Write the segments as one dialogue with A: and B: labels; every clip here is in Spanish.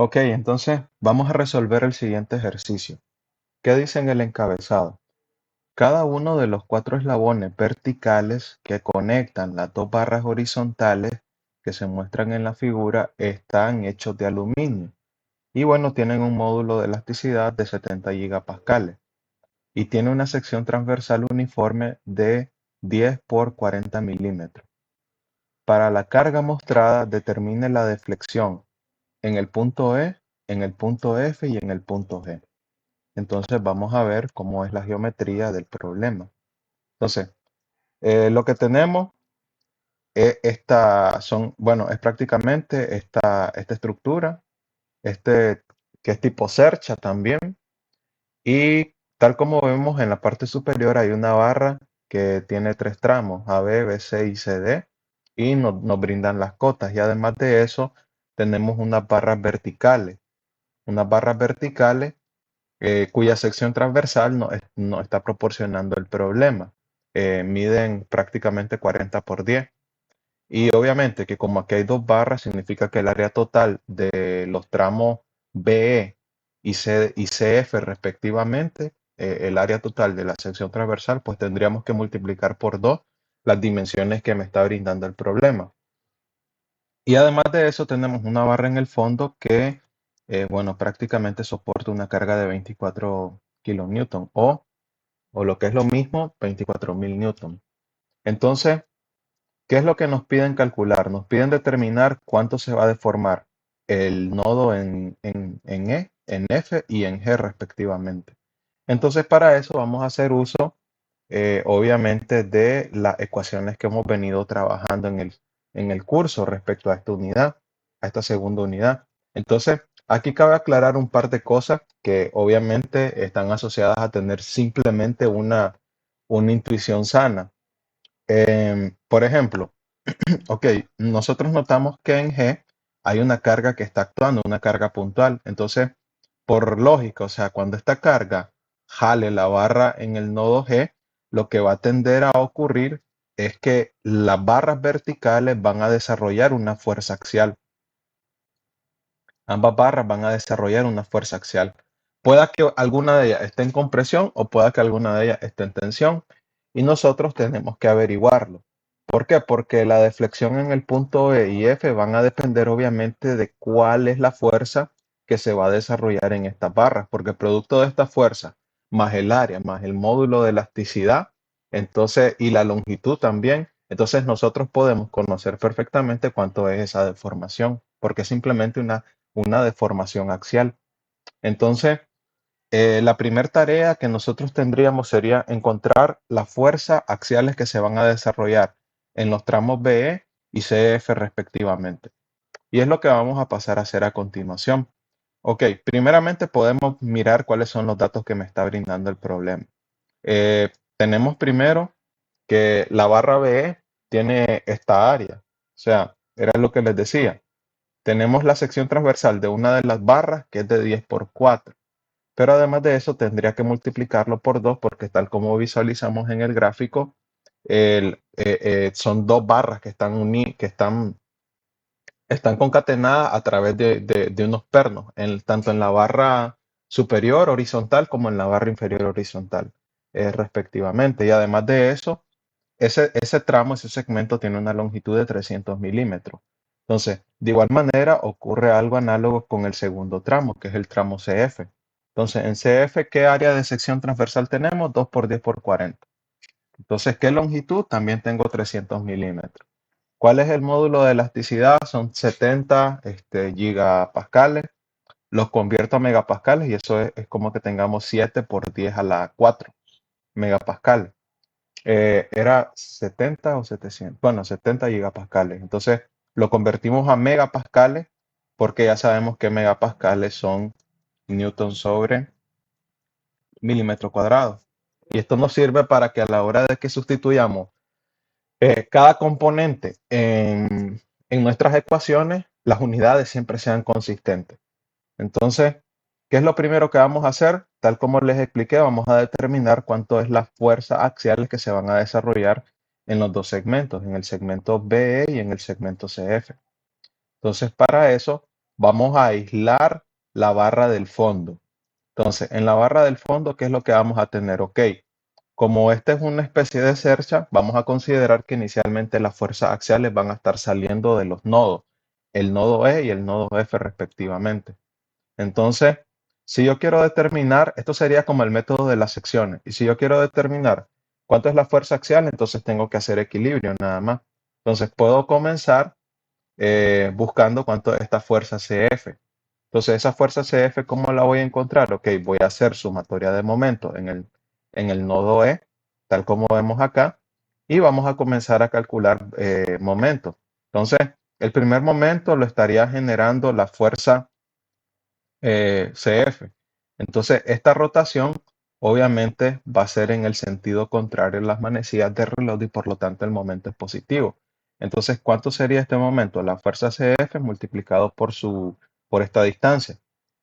A: Ok, entonces vamos a resolver el siguiente ejercicio. ¿Qué dice en el encabezado? Cada uno de los cuatro eslabones verticales que conectan las dos barras horizontales que se muestran en la figura están hechos de aluminio y bueno, tienen un módulo de elasticidad de 70 gigapascales y tiene una sección transversal uniforme de 10 por 40 milímetros. Para la carga mostrada, determine la deflexión en el punto E, en el punto F y en el punto G. Entonces vamos a ver cómo es la geometría del problema. Entonces, lo que tenemos es bueno, es prácticamente esta estructura, que es tipo cercha también, y tal como vemos en la parte superior hay una barra que tiene tres tramos, AB, BC y CD, y nos brindan las cotas, y además de eso tenemos unas barras verticales cuya sección transversal no está proporcionando el problema. Miden prácticamente 40 por 10. Y obviamente que como aquí hay dos barras, significa que el área total de los tramos BE y CF respectivamente, el área total de la sección transversal, pues tendríamos que multiplicar por 2 las dimensiones que me está brindando el problema. Y además de eso tenemos una barra en el fondo que, bueno, prácticamente soporta una carga de 24 kilonewton o lo que es lo mismo, 24.000 newton. Entonces, ¿qué es lo que nos piden calcular? Nos piden determinar cuánto se va a deformar el nodo en E, en F y en G respectivamente. Entonces, para eso vamos a hacer uso, obviamente, de las ecuaciones que hemos venido trabajando en el curso respecto a esta unidad, a esta segunda unidad. Entonces, aquí cabe aclarar un par de cosas que obviamente están asociadas a tener simplemente una intuición sana. Por ejemplo, ok, nosotros notamos que en G hay una carga que está actuando, una carga puntual. Entonces, por lógica, o sea, cuando esta carga jale la barra en el nodo G, lo que va a tender a ocurrir es que las barras verticales van a desarrollar una fuerza axial. Ambas barras van a desarrollar una fuerza axial. Pueda que alguna de ellas esté en compresión o pueda que alguna de ellas esté en tensión y nosotros tenemos que averiguarlo. ¿Por qué? Porque la deflexión en el punto E y F van a depender obviamente de cuál es la fuerza que se va a desarrollar en estas barras, porque producto de esta fuerza más el área, más el módulo de elasticidad, entonces, y la longitud también, entonces nosotros podemos conocer perfectamente cuánto es esa deformación, porque es simplemente una deformación axial. Entonces, la primera tarea que nosotros tendríamos sería encontrar las fuerzas axiales que se van a desarrollar en los tramos BE y CF respectivamente. Y es lo que vamos a pasar a hacer a continuación. Ok, primeramente podemos mirar cuáles son los datos que me está brindando el problema. Tenemos primero que la barra BE tiene esta área. O sea, era lo que les decía. Tenemos la sección transversal de una de las barras que es de 10 por 4. Pero además de eso tendría que multiplicarlo por 2 porque tal como visualizamos en el gráfico, son dos barras que están concatenadas a través de unos pernos, tanto en la barra superior horizontal como en la barra inferior horizontal, respectivamente. Y además de eso, ese tramo, ese segmento tiene una longitud de 300 milímetros. Entonces, de igual manera, ocurre algo análogo con el segundo tramo, que es el tramo CF. Entonces, en CF, ¿qué área de sección transversal tenemos? 2 por 10 por 40. Entonces, ¿qué longitud? También tengo 300 milímetros. ¿Cuál es el módulo de elasticidad? Son 70 gigapascales. Los convierto a megapascales y eso es como que tengamos 7 por 10 a la 4 megapascales. Era 70 o 700, bueno, 70 gigapascales. Entonces lo convertimos a megapascales porque ya sabemos que megapascales son newton sobre milímetro cuadrado. Y esto nos sirve para que a la hora de que sustituyamos cada componente en nuestras ecuaciones, las unidades siempre sean consistentes. Entonces, ¿qué es lo primero que vamos a hacer? Tal como les expliqué, vamos a determinar cuánto es la fuerza axiales que se van a desarrollar en los dos segmentos, en el segmento BE y en el segmento CF. Entonces, para eso, vamos a aislar la barra del fondo. Entonces, en la barra del fondo, ¿qué es lo que vamos a tener? Ok, como esta es una especie de cercha, vamos a considerar que inicialmente las fuerzas axiales van a estar saliendo de los nodos, el nodo E y el nodo F respectivamente. Entonces, si yo quiero determinar, esto sería como el método de las secciones, y si yo quiero determinar cuánto es la fuerza axial, entonces tengo que hacer equilibrio nada más. Entonces, puedo comenzar buscando cuánto es esta fuerza CF. Entonces, esa fuerza CF, ¿cómo la voy a encontrar? Ok, voy a hacer sumatoria de momentos en el nodo E, tal como vemos acá, y vamos a comenzar a calcular momentos. Entonces, el primer momento lo estaría generando la fuerza CF. Entonces, esta rotación obviamente va a ser en el sentido contrario a las manecillas de reloj y por lo tanto el momento es positivo. Entonces, ¿cuánto sería este momento? La fuerza CF multiplicado por esta distancia,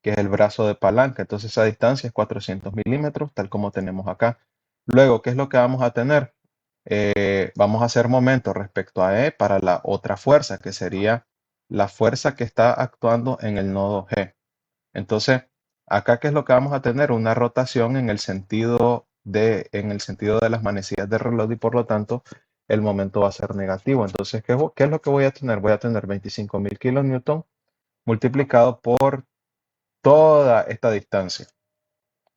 A: que es el brazo de palanca. Entonces, esa distancia es 400 milímetros, tal como tenemos acá. Luego, ¿qué es lo que vamos a tener? Vamos a hacer momento respecto a E para la otra fuerza, que sería la fuerza que está actuando en el nodo G. Entonces, acá, ¿qué es lo que vamos a tener? Una rotación en el sentido de las manecillas de reloj y por lo tanto el momento va a ser negativo. Entonces, ¿qué es lo que voy a tener? Voy a tener 25.000 kilonewton multiplicado por toda esta distancia.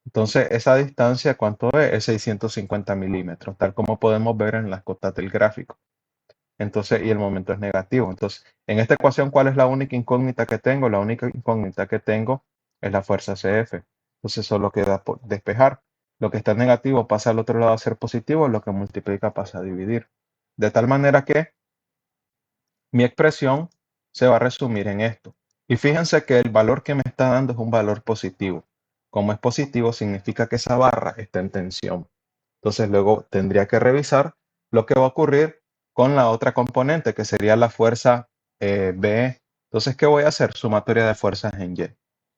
A: Entonces, esa distancia, ¿cuánto es? Es 650 milímetros, tal como podemos ver en las cotas del gráfico. Entonces, y el momento es negativo. Entonces, en esta ecuación, ¿cuál es la única incógnita que tengo? La única incógnita que tengo es la fuerza CF. Entonces, solo queda por despejar. Lo que está negativo pasa al otro lado a ser positivo, lo que multiplica pasa a dividir. De tal manera que mi expresión se va a resumir en esto. Y fíjense que el valor que me está dando es un valor positivo. Como es positivo, significa que esa barra está en tensión. Entonces luego tendría que revisar lo que va a ocurrir con la otra componente, que sería la fuerza B. Entonces, ¿qué voy a hacer? Sumatoria de fuerzas en Y.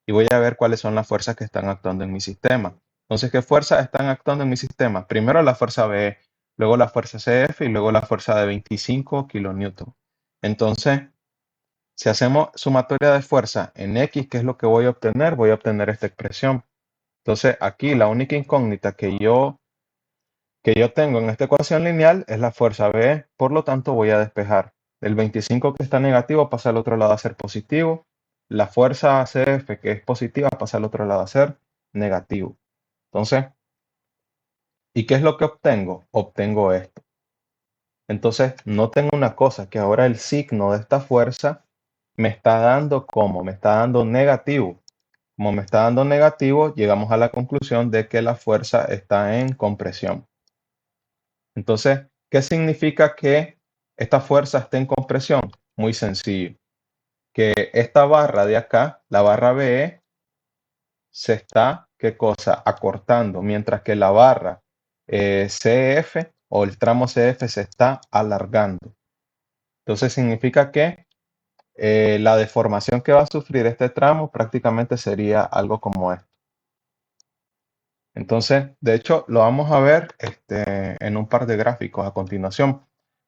A: Y voy a ver cuáles son las fuerzas que están actuando en mi sistema. Entonces, ¿qué fuerzas están actuando en mi sistema? Primero la fuerza B, luego la fuerza CF y luego la fuerza de 25 kilonewton. Entonces, si hacemos sumatoria de fuerza en X, ¿qué es lo que voy a obtener? Voy a obtener esta expresión. Entonces, aquí la única incógnita que yo tengo en esta ecuación lineal es la fuerza B, por lo tanto voy a despejar. El 25 que está negativo pasa al otro lado a ser positivo. La fuerza CF que es positiva pasa al otro lado a ser negativo. Entonces, ¿y qué es lo que obtengo? Obtengo esto. Entonces, noten una cosa, que ahora el signo de esta fuerza me está dando como, me está dando negativo. Como me está dando negativo, llegamos a la conclusión de que la fuerza está en compresión. Entonces, ¿qué significa que esta fuerza esté en compresión? Muy sencillo. Que esta barra de acá, la barra BE, se está, ¿qué cosa? Acortando, mientras que la barra CF o el tramo CF se está alargando. Entonces significa que la deformación que va a sufrir este tramo prácticamente sería algo como esto. Entonces, de hecho, lo vamos a ver en un par de gráficos a continuación.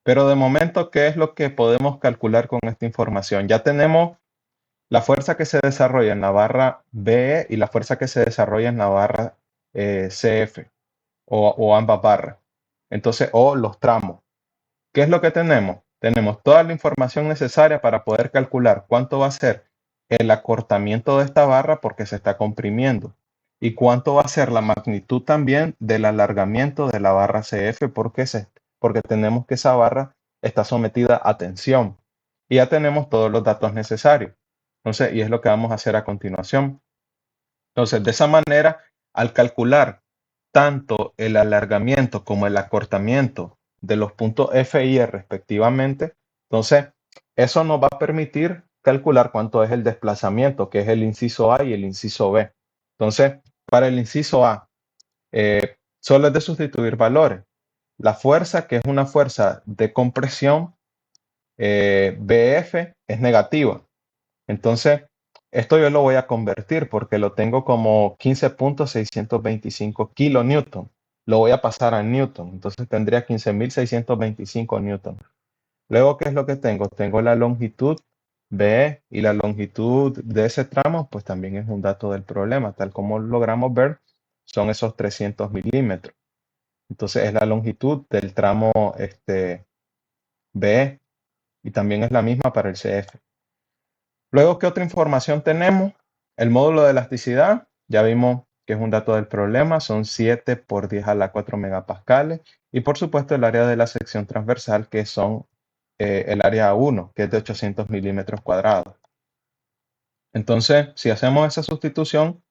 A: Pero de momento, ¿qué es lo que podemos calcular con esta información? Ya tenemos la fuerza que se desarrolla en la barra BE y la fuerza que se desarrolla en la barra CF o ambas barras. Entonces, o los tramos. ¿Qué es lo que tenemos? Tenemos toda la información necesaria para poder calcular cuánto va a ser el acortamiento de esta barra porque se está comprimiendo y cuánto va a ser la magnitud también del alargamiento de la barra CF porque tenemos que esa barra está sometida a tensión y ya tenemos todos los datos necesarios. Entonces, y es lo que vamos a hacer a continuación. Entonces, de esa manera, al calcular tanto el alargamiento como el acortamiento de los puntos F y E respectivamente, entonces eso nos va a permitir calcular cuánto es el desplazamiento, que es el inciso A y el inciso B. Entonces, para el inciso A, solo es de sustituir valores. La fuerza, que es una fuerza de compresión, BF, es negativa. Entonces, esto yo lo voy a convertir porque lo tengo como 15.625 kilonewton. Lo voy a pasar a newton. Entonces tendría 15.625 newton. Luego, ¿qué es lo que tengo? Tengo la longitud BE y la longitud de ese tramo, pues también es un dato del problema. Tal como logramos ver, son esos 300 milímetros. Entonces es la longitud del tramo BE y también es la misma para el CF. Luego, ¿qué otra información tenemos? El módulo de elasticidad, ya vimos que es un dato del problema, son 7 por 10 a la 4 megapascales. Y por supuesto el área de la sección transversal, que son el área 1, que es de 800 milímetros cuadrados. Entonces, si hacemos esa sustitución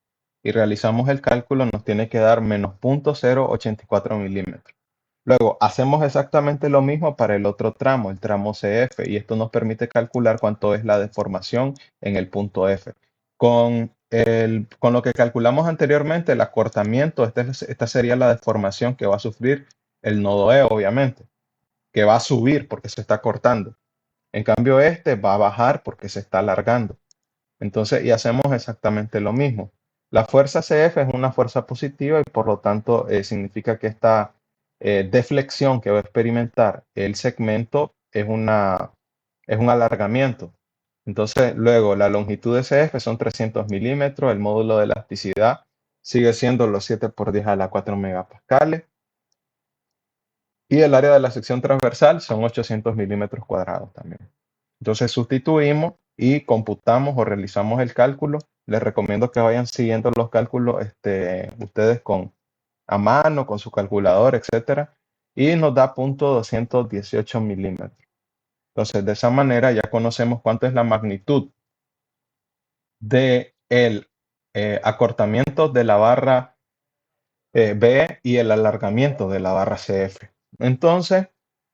A: y realizamos el cálculo, nos tiene que dar menos 0.084 milímetros. Luego, hacemos exactamente lo mismo para el otro tramo, el tramo CF, y esto nos permite calcular cuánto es la deformación en el punto F. Con lo que calculamos anteriormente, el acortamiento, esta sería la deformación que va a sufrir el nodo E, obviamente, que va a subir porque se está cortando. En cambio, este va a bajar porque se está alargando. Entonces, y hacemos exactamente lo mismo. La fuerza CF es una fuerza positiva y por lo tanto significa que esta deflexión que va a experimentar el segmento es un alargamiento. Entonces, luego la longitud de CF son 300 milímetros, el módulo de elasticidad sigue siendo los 7 por 10 a la 4 megapascales y el área de la sección transversal son 800 milímetros cuadrados también. Entonces sustituimos y computamos o realizamos el cálculo. Les recomiendo que vayan siguiendo los cálculos ustedes a mano, con su calculador, etcétera, y nos da 0.218 milímetros. Entonces, de esa manera ya conocemos cuánto es la magnitud del acortamiento de la barra B y el alargamiento de la barra CF. Entonces,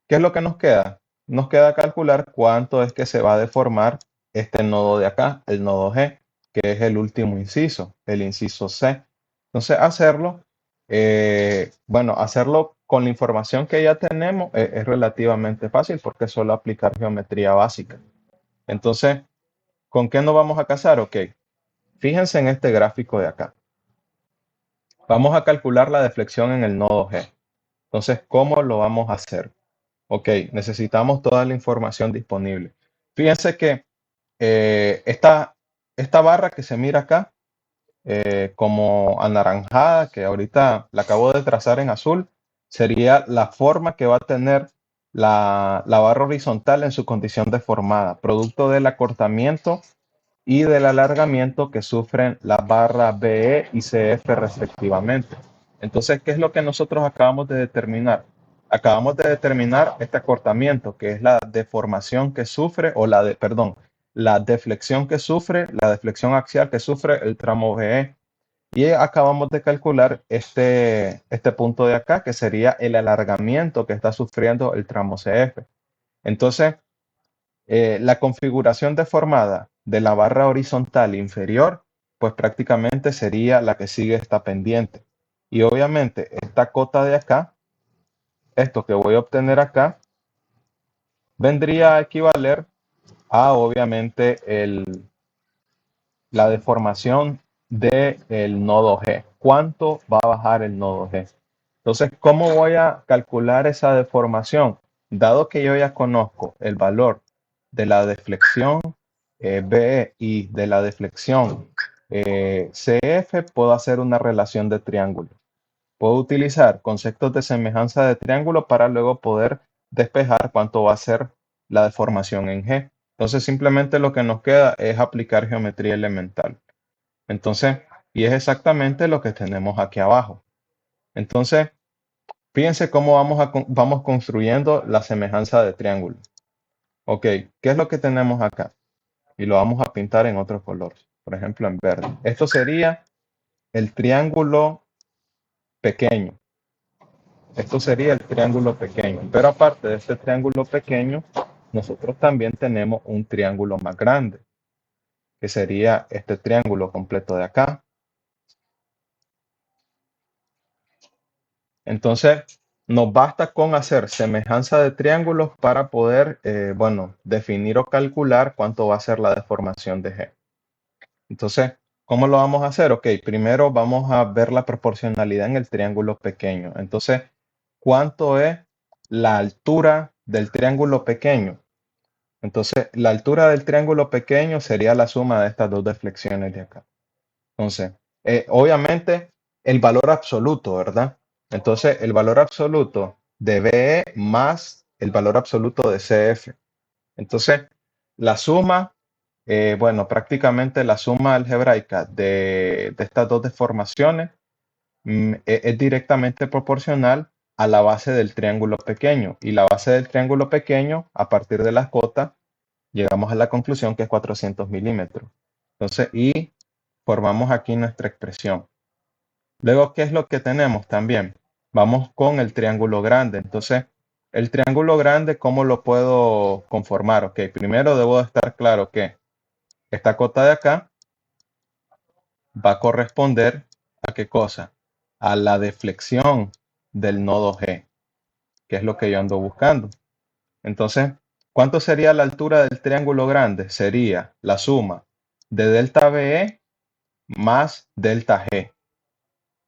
A: ¿qué es lo que nos queda? Nos queda calcular cuánto es que se va a deformar este nodo de acá, el nodo G, que es el último inciso, el inciso C. Entonces, hacerlo con la información que ya tenemos es relativamente fácil porque es solo aplicar geometría básica. Entonces, ¿con qué nos vamos a casar? Ok, fíjense en este gráfico de acá. Vamos a calcular la deflexión en el nodo G. Entonces, ¿cómo lo vamos a hacer? Ok, necesitamos toda la información disponible. Fíjense que esta barra que se mira acá, como anaranjada, que ahorita la acabo de trazar en azul, sería la forma que va a tener la barra horizontal en su condición deformada, producto del acortamiento y del alargamiento que sufren las barras BE y CF respectivamente. Entonces, ¿qué es lo que nosotros acabamos de determinar? Acabamos de determinar este acortamiento, que es la deformación que sufre, la deflexión que sufre, la deflexión axial que sufre el tramo BE. Y acabamos de calcular este punto de acá, que sería el alargamiento que está sufriendo el tramo CF. Entonces, la configuración deformada de la barra horizontal inferior, pues prácticamente sería la que sigue esta pendiente. Y obviamente esta cota de acá, esto que voy a obtener acá, vendría a equivaler a obviamente la deformación del nodo G. ¿Cuánto va a bajar el nodo G? Entonces, ¿cómo voy a calcular esa deformación? Dado que yo ya conozco el valor de la deflexión B y de la deflexión CF, puedo hacer una relación de triángulo. Puedo utilizar conceptos de semejanza de triángulo para luego poder despejar cuánto va a ser la deformación en G. Entonces simplemente lo que nos queda es aplicar geometría elemental. Entonces, y es exactamente lo que tenemos aquí abajo. Entonces, fíjense cómo vamos construyendo la semejanza de triángulo. Ok, ¿qué es lo que tenemos acá? Y lo vamos a pintar en otro color, por ejemplo en verde. Esto sería el triángulo pequeño. Esto sería el triángulo pequeño. Pero aparte de este triángulo pequeño, nosotros también tenemos un triángulo más grande, que sería este triángulo completo de acá. Entonces, nos basta con hacer semejanza de triángulos para poder, definir o calcular cuánto va a ser la deformación de G. Entonces, ¿cómo lo vamos a hacer? Ok, primero vamos a ver la proporcionalidad en el triángulo pequeño. Entonces, ¿cuánto es la altura del triángulo pequeño? Entonces, la altura del triángulo pequeño sería la suma de estas dos deflexiones de acá. Entonces, obviamente, el valor absoluto, ¿verdad? Entonces, el valor absoluto de BE más el valor absoluto de CF. Entonces, la suma, bueno, prácticamente la suma algebraica de estas dos deformaciones es directamente proporcional a la base del triángulo pequeño. Y la base del triángulo pequeño, a partir de las cotas, llegamos a la conclusión que es 400 milímetros. Entonces, y formamos aquí nuestra expresión. Luego, ¿qué es lo que tenemos también? Vamos con el triángulo grande. Entonces, el triángulo grande, ¿cómo lo puedo conformar? Ok, primero debo de estar claro que esta cota de acá va a corresponder a qué cosa? A la deflexión del nodo G, que es lo que yo ando buscando. Entonces, ¿cuánto sería la altura del triángulo grande? Sería la suma de delta BE más delta G.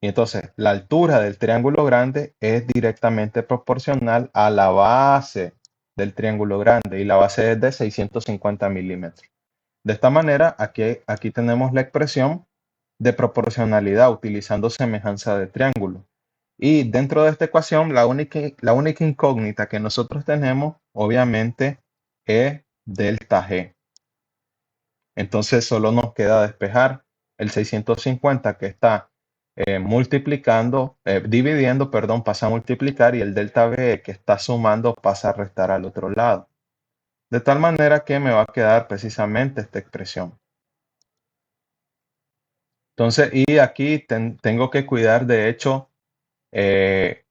A: Y entonces, la altura del triángulo grande es directamente proporcional a la base del triángulo grande y la base es de 650 milímetros. De esta manera, aquí tenemos la expresión de proporcionalidad utilizando semejanza de triángulo. Y dentro de esta ecuación, la única incógnita que nosotros tenemos, obviamente, es delta G. Entonces, solo nos queda despejar el 650 que está dividiendo, perdón, pasa a multiplicar y el delta B que está sumando pasa a restar al otro lado. De tal manera que me va a quedar precisamente esta expresión. Entonces, y aquí tengo que cuidar, de hecho,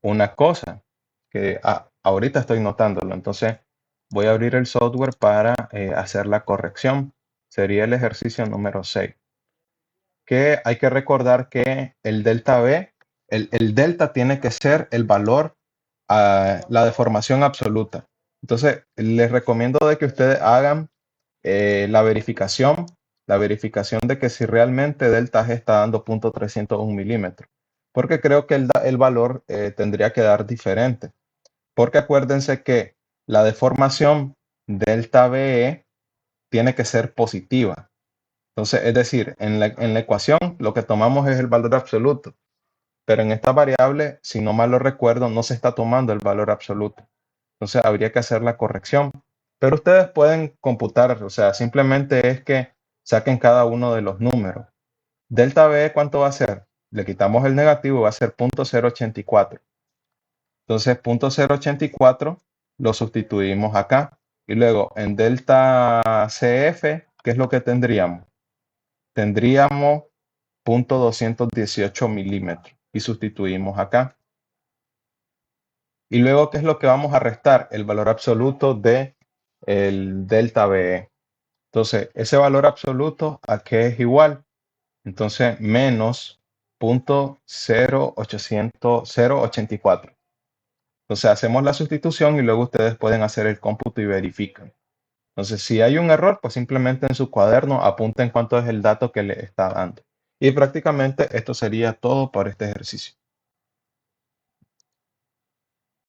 A: una cosa que ahorita estoy notándolo. Entonces, voy a abrir el software para hacer la corrección. Sería el ejercicio número 6. Que hay que recordar que el delta B, el delta tiene que ser el valor a la deformación absoluta. Entonces, les recomiendo de que ustedes hagan la verificación de que si realmente delta G está dando 0.301 milímetros. Porque creo que el valor tendría que dar diferente. Porque acuérdense que la deformación delta BE tiene que ser positiva. Entonces, es decir, en la ecuación lo que tomamos es el valor absoluto, pero en esta variable, si no mal lo recuerdo, no se está tomando el valor absoluto. Entonces, habría que hacer la corrección. Pero ustedes pueden computar, o sea, simplemente es que saquen cada uno de los números. Delta B, ¿cuánto va a ser? Le quitamos el negativo, va a ser 0.084. Entonces, 0.084 lo sustituimos acá. Y luego, en delta CF, ¿qué es lo que tendríamos? Tendríamos 0.218 milímetros y sustituimos acá. Y luego, ¿qué es lo que vamos a restar? El valor absoluto de el delta BE. Entonces, ese valor absoluto, ¿a qué es igual? Entonces, menos 0.084. Entonces, hacemos la sustitución y luego ustedes pueden hacer el cómputo y verifican. Entonces, si hay un error, pues simplemente en su cuaderno apunten cuánto es el dato que le está dando. Y prácticamente esto sería todo por este ejercicio.